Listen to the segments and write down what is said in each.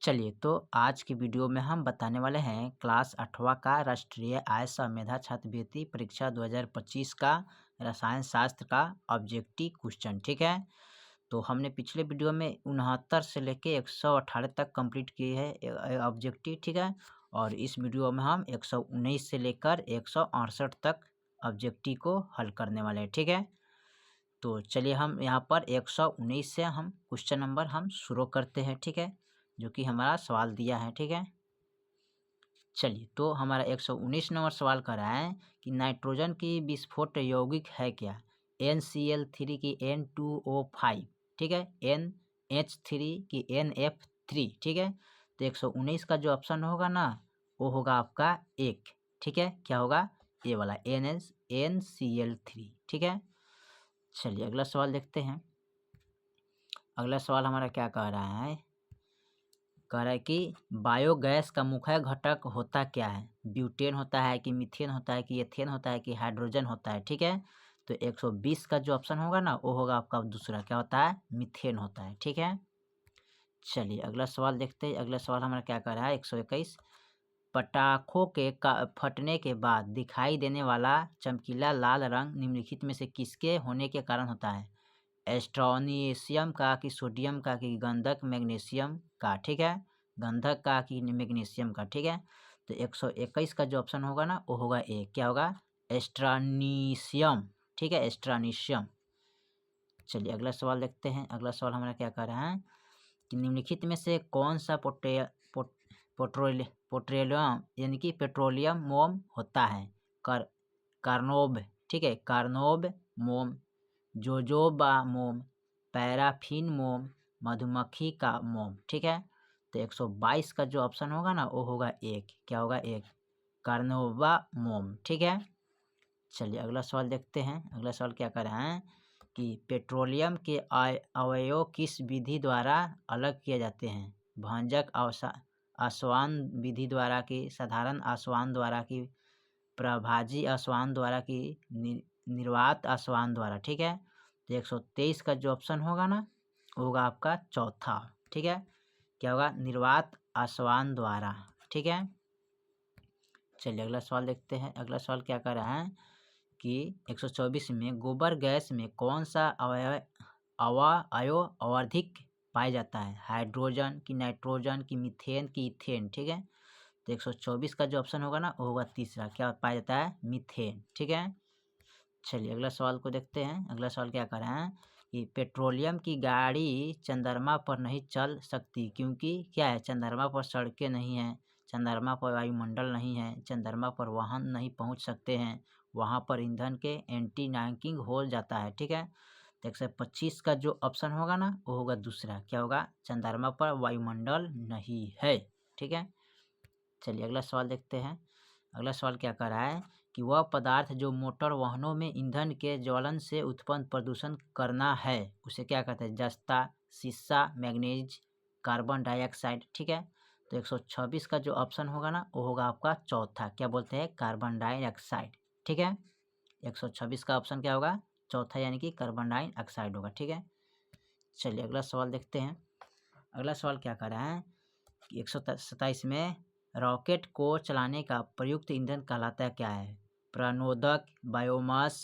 चलिए तो आज की वीडियो में हम बताने वाले हैं क्लास 8वां का राष्ट्रीय आय सह मेधा छात्रवृत्ति परीक्षा 2025 का रसायन शास्त्र का ऑब्जेक्टिव क्वेश्चन। ठीक है, तो हमने पिछले वीडियो में 69 से लेके 118 तक कंप्लीट किए है ऑब्जेक्टिव। ठीक है, और इस वीडियो में हम 119 से लेकर 168 तक ऑब्जेक्टिव को हल करने वाले हैं। ठीक है, तो चलिए हम यहाँ पर 119 से हम क्वेश्चन नंबर हम शुरू करते हैं। ठीक है, जो कि हमारा सवाल दिया है। ठीक है, चलिए तो हमारा 119 नंबर सवाल कर रहा है कि नाइट्रोजन की विस्फोट यौगिक है क्या। NCl3 की N2O5, ठीक है, NH3 की NF3। ठीक है, तो 119 का जो ऑप्शन होगा ना वो होगा आपका एक। ठीक है, क्या होगा, ए वाला NCl3। ठीक है, चलिए अगला सवाल देखते हैं। अगला सवाल हमारा क्या कह रहा है, कह रहा है कि बायोगैस का मुख्य घटक होता क्या है। ब्यूटेन होता है कि मीथेन होता है कि एथेन होता है कि हाइड्रोजन होता है। ठीक है, तो 120 का जो ऑप्शन होगा ना वो होगा आपका दूसरा, क्या होता है, मीथेन होता है। ठीक है, चलिए अगला सवाल देखते हैं। अगला सवाल हमारा क्या कह रहा है, 121, पटाखों के फटने के बाद दिखाई देने वाला चमकीला लाल रंग निम्नलिखित में से किसके होने के कारण होता है। एस्ट्रोनिशियम का कि सोडियम का कि गंधक मैग्नीशियम का। ठीक है, गंधक का कि मैग्नीशियम का। ठीक है, तो 121 का जो ऑप्शन होगा ना वो होगा ए, क्या होगा, एस्ट्रोनिशियम। ठीक है, एस्ट्रोनिशियम। चलिए अगला सवाल देखते हैं। अगला सवाल हमारा क्या कह रहा है कि निम्नलिखित में से कौन सा पेट्रोलियम यानी कि पेट्रोलियम मोम होता है। कार्नोब, ठीक है, कार्नोब मोम, जोजोबा मोम, पैराफिन मोम, मधुमक्खी का मोम। ठीक है, तो 122 का जो ऑप्शन होगा ना वो होगा एक, क्या होगा, एक, कार्नोबा मोम। ठीक है, चलिए अगला सवाल देखते हैं। अगला सवाल क्या कर रहे हैं कि पेट्रोलियम के अवयव किस विधि द्वारा अलग किए जाते हैं। भंजक आसवन विधि द्वारा कि साधारण आसवन द्वारा कि प्रभाजी आसवन द्वारा कि निर्वात आसवन द्वारा। ठीक है, तो 123 का जो ऑप्शन होगा ना होगा आपका चौथा। ठीक है, क्या होगा, निर्वात आसवन द्वारा। ठीक है, चलिए अगला सवाल देखते हैं। अगला सवाल क्या कर रहा है कि 124 में गोबर गैस में कौन सा अवयव अधिक पाया जाता है। हाइड्रोजन की नाइट्रोजन की मीथेन की इथेन। ठीक है, तो 124 का जो ऑप्शन होगा ना वो होगा तीसरा, क्या पाया जाता है, मीथेन। ठीक है, चलिए अगला सवाल को देखते हैं। अगला सवाल क्या कर रहे हैं कि पेट्रोलियम की गाड़ी चंद्रमा पर नहीं चल सकती क्योंकि क्या है, चंद्रमा पर सड़कें नहीं हैं, चंद्रमा पर वायुमंडल नहीं है, चंद्रमा पर वाहन नहीं पहुंच सकते हैं, वहां पर ईंधन के एंटी नॉकिंग हो जाता है। ठीक है, तो 125 का जो ऑप्शन होगा ना वो होगा दूसरा, क्या होगा, चंद्रमा पर वायुमंडल नहीं है। ठीक है, चलिए अगला सवाल देखते हैं। अगला सवाल क्या कर रहा है कि वह पदार्थ जो मोटर वाहनों में ईंधन के ज्वलन से उत्पन्न प्रदूषण करना है उसे क्या कहते हैं। जस्ता, शीशा, मैग्नीज, कार्बन डाइऑक्साइड। ठीक है, तो 126 का जो ऑप्शन होगा ना वो होगा आपका चौथा, क्या बोलते हैं, कार्बन डाइऑक्साइड। ठीक है, 126 का ऑप्शन क्या होगा, चौथा, यानी कि कार्बन डाइऑक्साइड होगा। ठीक है, चलिए अगला सवाल देखते हैं। अगला सवाल क्या कर रहा है कि 127 में रॉकेट को चलाने का प्रयुक्त ईंधन कहलाता है क्या है। प्रणोदक, बायोमास,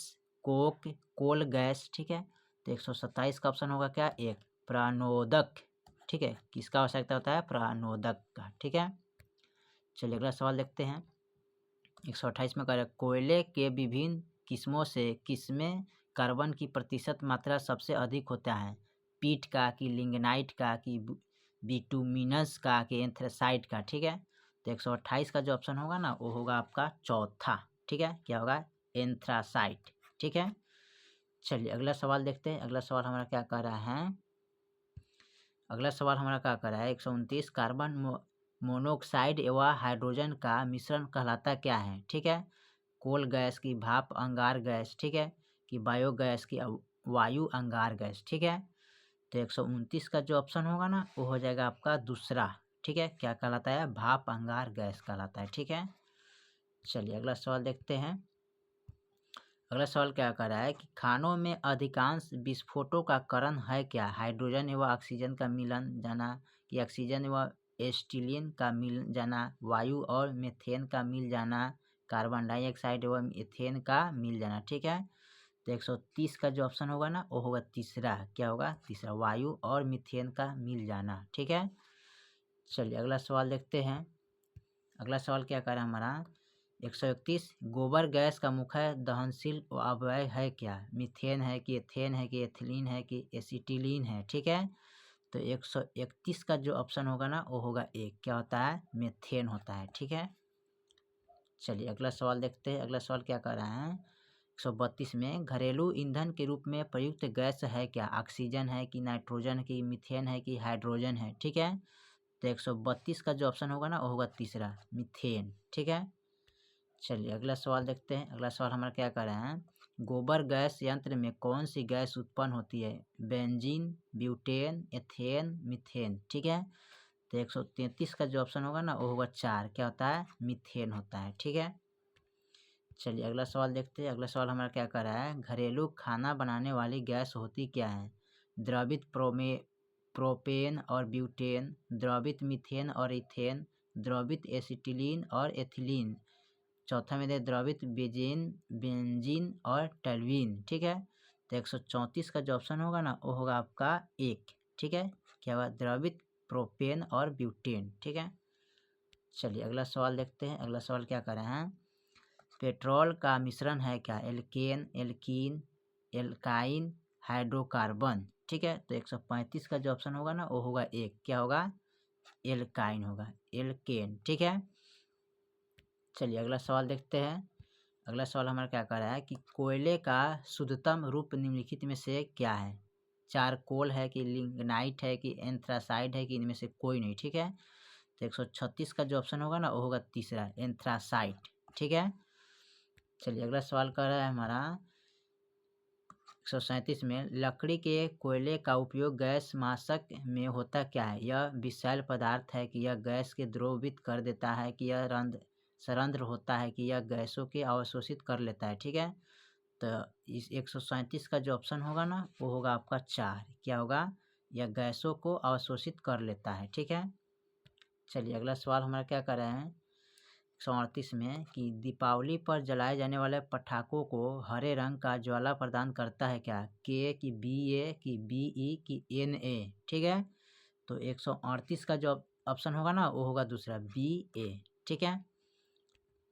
कोक, कोल गैस। ठीक है, तो 127 का ऑप्शन होगा क्या, एक, प्रणोदक। ठीक है, किसका आवश्यकता होता है, प्रणोदक का। ठीक है, चलिए अगला सवाल देखते हैं। 128 में कह रहा है कोयले के विभिन्न किस्मों से किसमें कार्बन की प्रतिशत मात्रा सबसे अधिक होता है। पीट का कि लिग्नाइट का कि बिटुमिनस का कि एंथ्रासाइट का। ठीक है, तो 128 का जो ऑप्शन होगा ना वो होगा आपका चौथा। ठीक है, क्या होगा, एंथ्रासाइट। ठीक है, चलिए अगला सवाल देखते हैं। अगला सवाल हमारा क्या कह रहा है, अगला सवाल हमारा क्या कह रहा है 129 कार्बन मोनोऑक्साइड एवं हाइड्रोजन का मिश्रण कहलाता क्या है। ठीक है, कोल गैस की भाप अंगार गैस। ठीक है, कि बायोगैस की वायु अंगार गैस। ठीक है, तो 129 का जो ऑप्शन होगा ना वो हो जाएगा आपका दूसरा। ठीक है, क्या कहलाता है, भाप अंगार गैस कहलाता है। ठीक है, चलिए अगला सवाल देखते हैं। अगला सवाल क्या कर रहा है कि खानों में अधिकांश विस्फोटों का कारण है क्या। हाइड्रोजन एवं ऑक्सीजन का मिलन जाना कि ऑक्सीजन एवं एसिटिलीन का मिल जाना, वायु और मीथेन का मिल जाना, कार्बन डाइऑक्साइड एवं मीथेन का मिल जाना। ठीक है, तो 130 का जो ऑप्शन होगा ना वो होगा तीसरा। क्या होगा? तीसरा, वायु और मीथेन का मिल जाना। ठीक है, चलिए अगला सवाल देखते हैं। अगला सवाल क्या कह रहा है हमारा 131, गोबर गैस का मुख्य दहनशील अवयव है क्या? मीथेन है कि एथेन है कि एथिलीन है कि एसिटिलीन है? ठीक है, तो 131 का जो ऑप्शन होगा ना वो होगा एक। क्या होता है? मीथेन होता है। ठीक है, चलिए अगला सवाल देखते हैं। अगला सवाल क्या कर रहा है 132 में, घरेलू ईंधन के रूप में प्रयुक्त गैस है क्या? ऑक्सीजन है कि नाइट्रोजन है कि मीथेन है कि हाइड्रोजन है? ठीक है, तो 132 का जो ऑप्शन होगा ना वो होगा तीसरा, मीथेन। ठीक है, चलिए अगला सवाल देखते हैं। अगला सवाल हमारा क्या कर रहे हैं, गोबर गैस यंत्र में कौन सी गैस उत्पन्न होती है? Benzene, butane, ethane, methane? ठीक है, तो 133 का जो ऑप्शन होगा ना वो होगा 4। क्या होता है? मीथेन होता है। ठीक है, चलिए अगला सवाल देखते हैं। अगला सवाल हमारा क्या कर रहा है, घरेलू खाना बनाने वाली गैस होती क्या है? द्रवित प्रोपेन और ब्यूटेन, द्रवित मीथेन और इथेन, द्रवित एसिटिलीन और एथिलीन, चौथा में दे द्रवित बेंजीन और टल्वीन। ठीक है, तो 134 का जो ऑप्शन होगा ना वो होगा आपका एक। ठीक है, क्या होगा? द्रवित प्रोपेन और ब्यूटेन। ठीक है, चलिए अगला सवाल देखते हैं। अगला सवाल क्या कर रहे हैं, पेट्रोल का मिश्रण है क्या? Alkane, alkene, alkyne, hydrocarbon? ठीक है, तो 135 का जो ऑप्शन होगा ना वो होगा एक। क्या होगा? एल्काइन होगा, एल्केन। ठीक है, चलिए अगला सवाल देखते हैं। अगला सवाल हमारा क्या कर रहा है कि कोयले का शुद्धतम रूप निम्नलिखित में से क्या है? चारकोल है कि लिग्नाइट है कि एंथ्रासाइड है कि इनमें से कोई नहीं? ठीक है, तो 136 का जो ऑप्शन होगा ना वो होगा तीसरा, एंथ्रासाइड। ठीक है, चलिए अगला सवाल कर रहा है हमारा 137 में, लकड़ी के कोयले का उपयोग गैस माशक में होता क्या है? यह विषैल पदार्थ है कि यह गैस के द्रवीभूत कर देता है कि यह सरंध्र होता है कि यह गैसों के अवशोषित कर लेता है? ठीक है, तो इस 137 का जो ऑप्शन होगा ना वो होगा आपका 4। क्या होगा? यह गैसों को अवशोषित कर लेता है। ठीक है, चलिए अगला सवाल हमारा क्या कर रहे हैं 138 में कि दीपावली पर जलाए जाने वाले पटाखों को हरे रंग का ज्वाला प्रदान करता है क्या? के कि बी ए कि बी ई कि एन ए? ठीक है, तो 138 का जो ऑप्शन होगा ना वो होगा दूसरा, बी ए। ठीक है,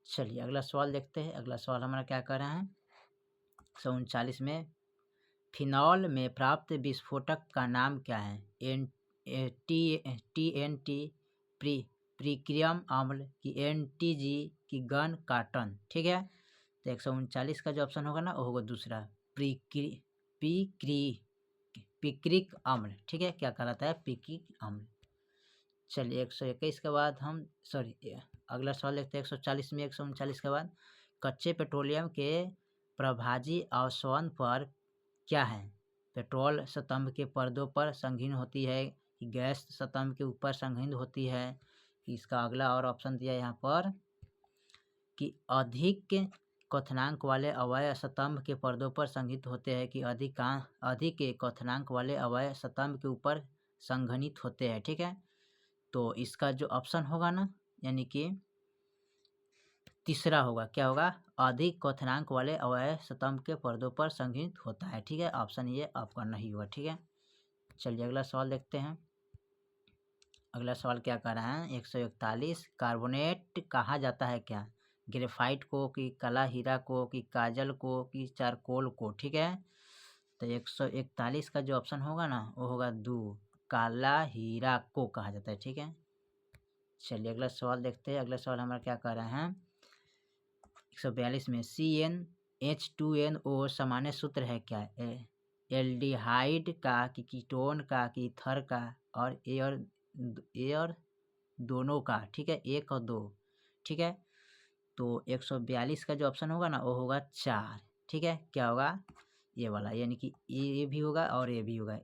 चलिए अगला सवाल देखते हैं। अगला सवाल हमारा क्या कर रहे हैं 139 में, फिनॉल में प्राप्त विस्फोटक का नाम क्या है? TNT, प्रीक्रियम अम्ल की NTG की गन कार्टन? ठीक है, तो 139 का जो ऑप्शन होगा ना वो होगा दूसरा, पिक्रिक अम्ल। ठीक है, क्या कहलाता है? पिक्रिक अम्ल। चलिए 121 के बाद हम अगला सवाल देखते हैं 140 में। 139 के बाद कच्चे पेट्रोलियम के प्रभाजी अवशोषण पर क्या है? पेट्रोल स्तंभ के पर्दों पर संघीन होती है कि गैस स्तंभ के ऊपर संघीन होती है? कि इसका अगला और ऑप्शन दिया यहाँ पर कि अधिक क्वथनांक वाले अवयव स्तंभ के पर्दों पर संघनित होते हैं कि अधिक क्वथनांक वाले अवयव स्तंभ के ऊपर संघनित होते हैं? ठीक है, तो इसका जो ऑप्शन होगा ना यानी कि तीसरा होगा। क्या होगा? अधिक क्वथनांक वाले अवयव स्तंभ के पर्दों पर संघनित होता है। ठीक है, ऑप्शन ये आपका नहीं हुआ। ठीक है, चलिए अगला सवाल देखते हैं। अगला सवाल क्या कर रहा है 141, कार्बोनेट कहा जाता है क्या? ग्रेफाइट को कि काला हीरा को कि काजल को कि चारकोल को? ठीक है, तो 141 का जो ऑप्शन होगा ना वो होगा 2, काला हीरा को कहा जाता है। ठीक है, चलिए अगला सवाल देखते हैं। अगला सवाल हमारा क्या कर रहे हैं 142 में, CnH2nO सामान्य सूत्र है क्या? एल्डिहाइड का कि कीटोन का कि ईथर का और ए और दोनों का? ठीक है, 1 और 2। ठीक है, तो 142 का जो ऑप्शन होगा ना वो होगा 4। ठीक है, क्या होगा? ये वाला, यानी कि ये भी होगा और ये भी होगा,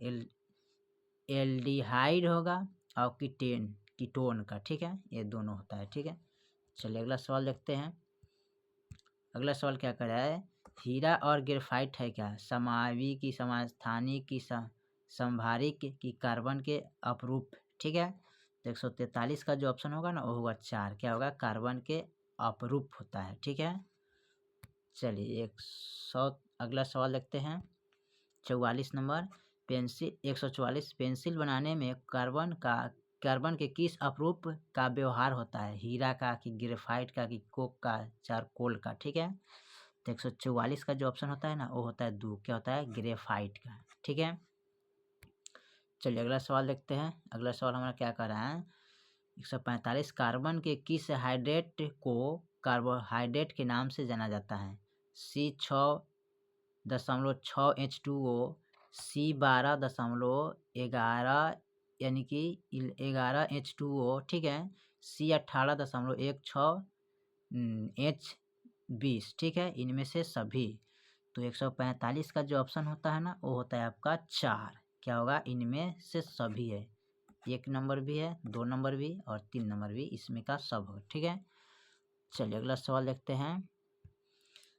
एल्डिहाइड होगा और कीटोन का। ठीक है, ये दोनों होता है। ठीक है, चलिए अगला सवाल देखते हैं। अगला सवाल क्या कर रहा है, हीरा और ग्रेफाइट है क्या? समावी की समास्थानिक की संभारिक की कार्बन के अपरूप? ठीक है, तो 143 का जो ऑप्शन होगा ना वो होगा 4, क्या होगा, कार्बन के अपरूप होता है। ठीक है, चलिए 100 अगला सवाल देखते हैं। 44 नंबर, पेंसिल 144, पेंसिल बनाने में कार्बन के किस अपरूप का व्यवहार होता है, हीरा का कि ग्रेफाइट का कि कोक का चारकोल का। ठीक है, तो 144 का जो ऑप्शन होता है ना वो होता है 2, क्या होता है, ग्रेफाइट का। ठीक है, चलिए अगला सवाल देखते हैं। अगला सवाल हमारा क्या कर रहा है, 145, कार्बन के किस हाइड्रेट को कार्बोहाइड्रेट के नाम से जाना जाता है, C6.6H2O, C12.11 यानी कि 11H2O, ठीक है, C18.16H20, ठीक है, इनमें से सभी। तो 145 का जो ऑप्शन होता है ना वो होता है आपका 4, क्या होगा, इनमें से सभी है, 1 नंबर भी है, 2 नंबर भी और 3 नंबर भी, इसमें का सब हो। ठीक है, चलिए अगला सवाल देखते हैं।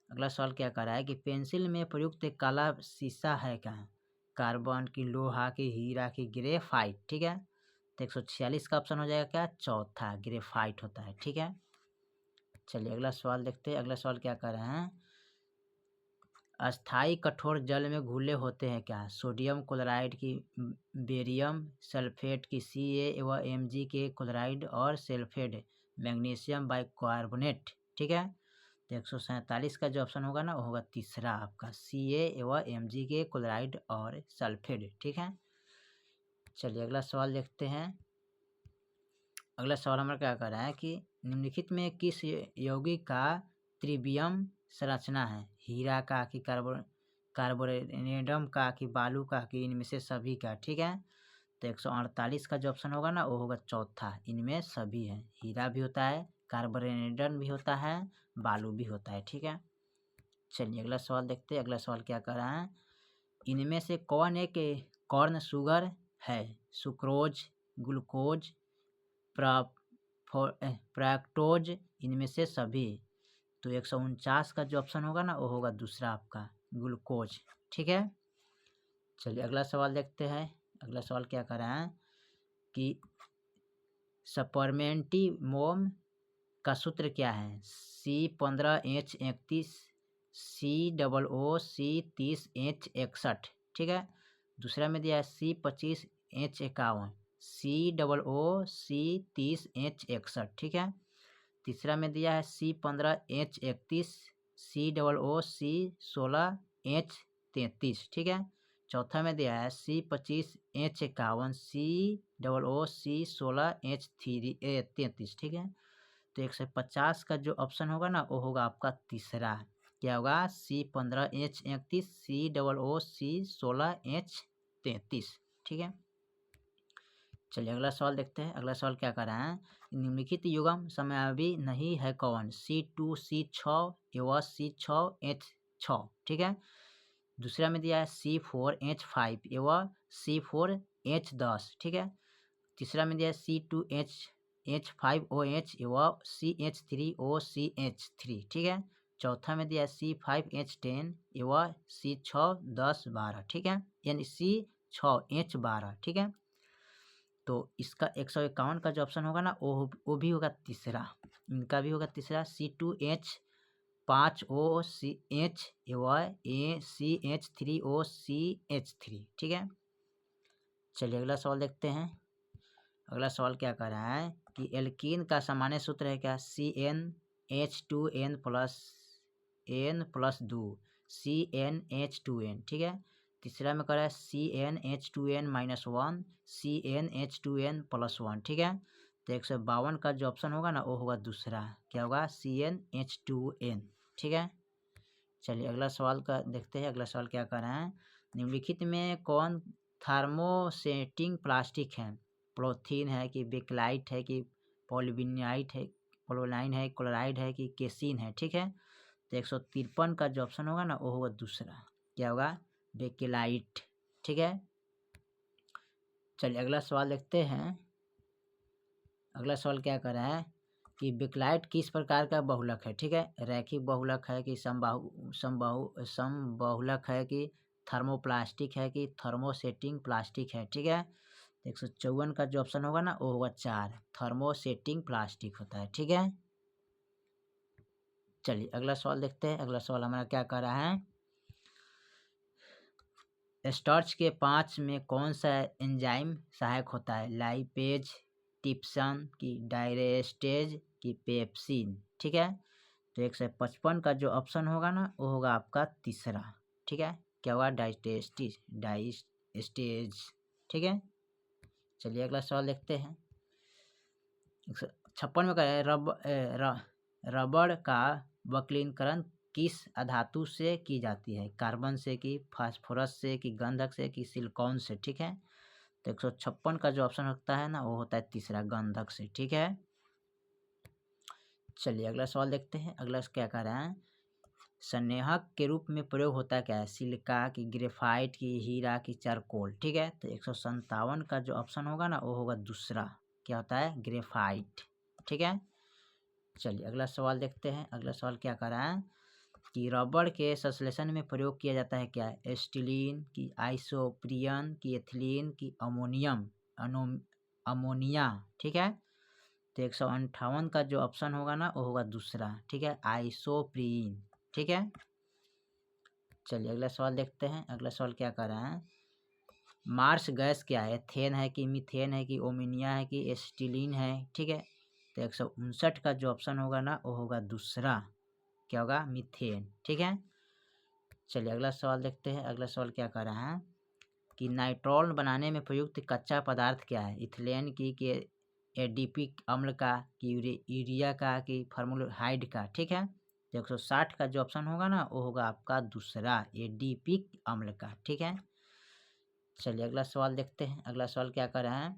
अगला सवाल क्या कर रहा है कि पेंसिल में प्रयुक्त काला शीशा है क्या, कार्बन की, लोहा की, हीरा की, ग्रेफाइट। ठीक है, तो 146 का ऑप्शन हो जाएगा क्या, चौथा, ग्रेफाइट होता है। ठीक है, चलिए अगला सवाल देखते हैं। अगला सवाल क्या कर रहे हैं, अस्थाई कठोर जल में घुले होते हैं क्या, सोडियम क्लोराइड की, बेरियम सल्फेट की, Ca व Mg के क्लोराइड और सल्फेट, मैग्नीशियम बाइकार्बोनेट। ठीक है, तो 147 का जो ऑप्शन होगा ना वो होगा तीसरा आपका, Ca व Mg के क्लोराइड और सल्फेट। ठीक है, चलिए अगला सवाल देखते हैं। अगला सवाल हमारा क्या कर रहा है कि निम्नलिखित में किस यौगिक का त्रिवियम संरचना है, हीरा का कि कार्बोरेनेडम का कि बालू का कि इनमें से सभी का। ठीक है, तो 148 का जो ऑप्शन होगा ना वो होगा चौथा, इनमें सभी है, हीरा भी होता है, कार्बोरेनेडम भी होता है, बालू भी होता है। ठीक है, चलिए अगला सवाल देखते हैं। अगला सवाल क्या कर रहा है, इनमें से कौन एक कॉर्न शुगर है, सुक्रोज, ग्लूकोज, प्रैक्टोज, इनमें से सभी। तो 149 का जो ऑप्शन होगा ना वो होगा दूसरा आपका, ग्लूकोज। ठीक है, चलिए अगला सवाल देखते हैं। अगला सवाल क्या कर रहा है कि स्पर्मेंटिमोम का सूत्र क्या है, C15H31, COO C30H61। ठीक है, दूसरा में दिया है C25H51, COO C30H61। ठीक है, तीसरा में दिया है C15H31, COO C16H33। ठीक है, चौथा में दिया है C25H51, COO C16H33। ठीक है, तो 150 का जो ऑप्शन होगा ना वो होगा आपका तीसरा, क्या होगा, C15H31, COO C16H33। ठीक है, चलिए अगला सवाल देखते हैं। अगला सवाल क्या कर रहा है, निम्नलिखित युग्म समयावधि नहीं है कौन, C2C6 एवं C6H6। ठीक है, दूसरा में दिया है C4H5 एवं C4H10। ठीक है, तीसरा में दिया है C2H5OH एवं CH3OCH3। ठीक है, चौथा में दिया है C5H10 एवं C61012। ठीक है, यानी C6H12। ठीक है, तो इसका 151 का जो ऑप्शन होगा ना वो भी होगा तीसरा, इनका भी होगा तीसरा, C2H5OCH एवं CH3OCH3। ठीक है, चलिए अगला सवाल देखते हैं। अगला सवाल क्या कर रहा है कि एल्कीन का सामान्य सूत्र है क्या, CnH2n+2 CnH2n। ठीक है, तीसरा में कर रहा है CnH2n-1 CnH2n+1। ठीक है, तो 152 का जो ऑप्शन होगा ना वो होगा दूसरा, क्या होगा, CnH2n। ठीक है, चलिए अगला सवाल का देखते हैं। अगला सवाल क्या कर रहे हैं, निम्नलिखित में कौन थर्मोसेटिंग प्लास्टिक है, पॉलीथीन है कि बेकलाइट है कि पॉलीविनाइट है, पोलोलाइन है, क्लोराइड है कि केसिन है। ठीक है, तो 153 का जो ऑप्शन होगा ना वो होगा दूसरा, क्या होगा, बेकेलाइट। ठीक है, चलिए अगला सवाल देखते हैं। अगला सवाल क्या कर रहा है कि बेकलाइट किस प्रकार का बहुलक है। ठीक है, रैखिक बहुलक है कि समबाहुलक है कि थर्मोप्लास्टिक है कि थर्मोसेटिंग प्लास्टिक है। ठीक है, तो 154 का जो ऑप्शन होगा ना वो होगा 4, थर्मोसेटिंग प्लास्टिक होता है। ठीक है, चलिए अगला सवाल देखते हैं। अगला सवाल हमारा क्या कर रहा है, स्टार्च के 5 में कौन सा एंजाइम सहायक होता है, लाइपेज, टिप्सन की डायरेस्टेज की पेप्सिन। ठीक है, तो 155 का जो ऑप्शन होगा ना वो होगा आपका तीसरा। ठीक है, क्या होगा, डाइस्टेज। ठीक है, चलिए अगला सवाल देखते हैं। 156 में कह रहा है रबड़ का वक्रीकरण किस धातु से की जाती है, कार्बन से कि फास्फोरस से कि गंधक से कि सिलिकॉन से। ठीक है, तो 156 का जो ऑप्शन होता है ना वो होता है तीसरा, गंधक से। ठीक है, चलिए अगला सवाल देखते हैं। अगला क्या कह रहा है, संनेहक के रूप में प्रयोग होता क्या है, सिलिका की, ग्रेफाइट की, हीरा की, चारकोल। ठीक है, तो 157 का जो ऑप्शन होगा ना वो होगा दूसरा, क्या होता है, ग्रेफाइट। ठीक है, चलिए अगला सवाल देखते हैं। अगला सवाल क्या कर रहा है कि रबड़ के संश्लेषण में प्रयोग किया जाता है क्या, एस्टिलीन की, आइसोप्रियन की, एथिलीन की, अमोनिया। ठीक है, तो 158 का जो ऑप्शन होगा ना वो होगा दूसरा, ठीक है, आइसोप्रीन। ठीक है, चलिए अगला सवाल देखते हैं। अगला सवाल क्या कर रहा है, मार्स गैस क्या है, एथेन है कि मीथेन है कि ओमिनिया है कि एस्टिलीन है। ठीक है, तो 159 का जो ऑप्शन होगा ना वो होगा दूसरा, क्या होगा, मीथेन। ठीक है, चलिए अगला सवाल देखते हैं। अगला सवाल क्या कर रहा है कि नाइट्रोल बनाने में प्रयुक्त कच्चा पदार्थ क्या है, इथिलीन की, कि एडिपिक अम्ल का, कि यूरिया का, कि फॉर्मल्डिहाइड का। ठीक है, तो 160 का जो ऑप्शन होगा ना वो होगा आपका दूसरा, एडिपिक अम्ल का। ठीक है, चलिए अगला सवाल देखते हैं। अगला सवाल क्या कर रहा है,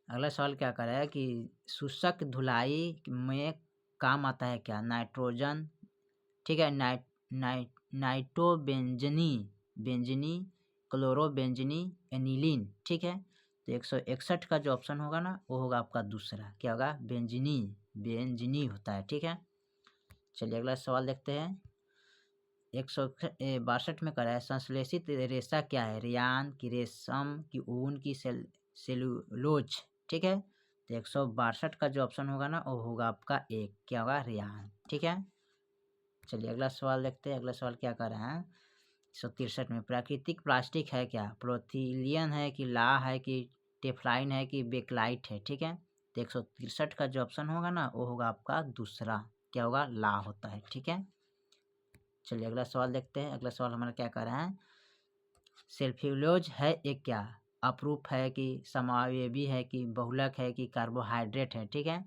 अगला सवाल क्या कर रहा है कि शुष्क धुलाई में काम आता है क्या, नाइट्रोजन। ठीक है, नाइट्रोबेंजनी, बेंजनी, क्लोरोबेंजनी, एनिलीन। ठीक है, तो 161 का जो ऑप्शन होगा ना वो होगा आपका दूसरा, क्या होगा, बेंजनी होता है। ठीक है, चलिए अगला सवाल देखते हैं। 162 में करा है, संश्लेषित रेशा क्या है, रेयान की, रेशम की, ऊन की, सेलुलोज। ठीक है, तो 162 का जो ऑप्शन होगा ना वो होगा आपका एक, क्या होगा, रेयान। ठीक है, चलिए अगला सवाल देखते हैं। अगला सवाल क्या कर रहा है, 163 में प्राकृतिक प्लास्टिक है क्या, प्रोथिलियन है कि ला है कि टेफ्लाइन है कि बेकलाइट है। ठीक है, तो 163 का जो ऑप्शन होगा ना वो होगा आपका दूसरा, क्या होगा, ला होता है। ठीक है, चलिए अगला सवाल देखते हैं। अगला सवाल हमारा क्या कर रहा है, सेल्फ्यूलोज है एक क्या, अपरूप है कि समावेवी है कि बहुलक है कि कार्बोहाइड्रेट है। ठीक है,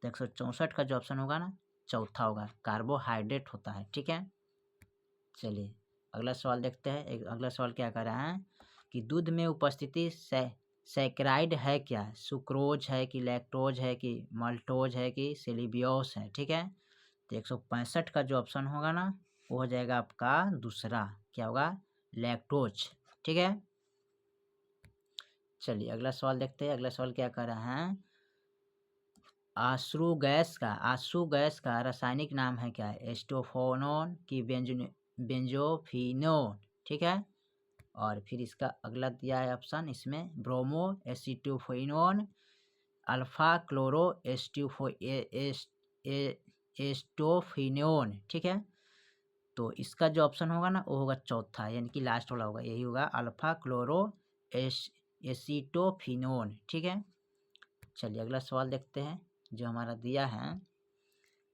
तो 164 का जो ऑप्शन होगा ना चौथा होगा, कार्बोहाइड्रेट होता है। ठीक है, चलिए अगला सवाल देखते हैं। अगला सवाल क्या कर रहा है कि दूध में उपस्थिति सैकराइड है क्या, सुक्रोज है कि लैक्टोज है कि मल्टोज है कि सेलिबियोस है। ठीक है, तो 165 का जो ऑप्शन होगा ना वो हो जाएगा आपका दूसरा, क्या होगा, लैक्टोज। ठीक है, चलिए अगला सवाल देखते हैं। अगला सवाल क्या कर रहा है, आंसू गैस का रासायनिक नाम है क्या, एस्टोफोनोन की, बेंजोफिनोन। ठीक है, और फिर इसका अगला दिया है ऑप्शन, इसमें ब्रोमो एसिटोफिनोन, अल्फा क्लोरो एस्टोफिनोन। ठीक है, तो इसका जो ऑप्शन होगा ना वो होगा चौथा, यानी कि लास्ट वाला होगा, यही होगा, अल्फा क्लोरो एसिटोफिनोन। ठीक है, चलिए अगला सवाल देखते हैं जो हमारा दिया है,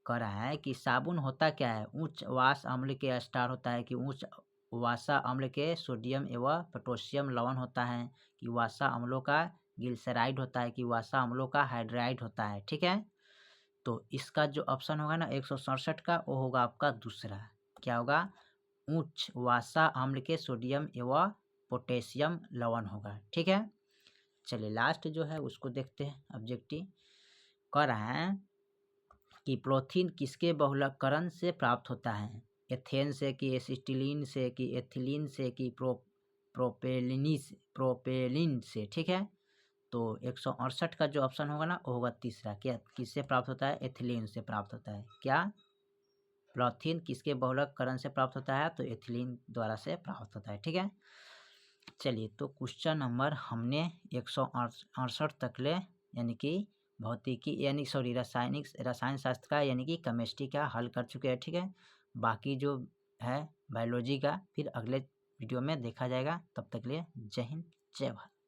कह रहा है कि साबुन होता क्या है, उच्च वास अम्ल के स्टार होता है कि उच्च वासा अम्ल के सोडियम एवं पोटेशियम लवण होता है कि वासा अम्लों का ग्लिसराइड होता है कि वासा अम्लों का हाइड्राइड होता है। ठीक है, तो इसका जो ऑप्शन होगा ना 167 का वो होगा आपका दूसरा, क्या होगा, उच्च वासा अम्ल के सोडियम एवं पोटेशियम लवण होगा। ठीक है, चलिए लास्ट जो है उसको देखते हैं। ऑब्जेक्टिव कह रहा है कि प्रोथीन किसके बहुलककरण से प्राप्त होता है, एथेन से कि एसिटिलीन से कि एथिलीन से कि प्रोपेलिन से। ठीक है, तो 168 का जो ऑप्शन होगा ना वो होगा तीसरा, क्या, किससे प्राप्त होता है, एथिलीन से प्राप्त होता है। क्या, प्रोथीन किसके बहुलककरण से प्राप्त होता है, तो एथिलीन द्वारा से प्राप्त होता है। ठीक है, चलिए, तो क्वेश्चन नंबर हमने 168 तक ले यानी कि भौतिकी यानी सॉरी रसायन शास्त्र का यानी कि केमिस्ट्री का हल कर चुके हैं। ठीक है, बाकी जो है बायोलॉजी का फिर अगले वीडियो में देखा जाएगा। तब तक के लिए जय हिंद जय भारत।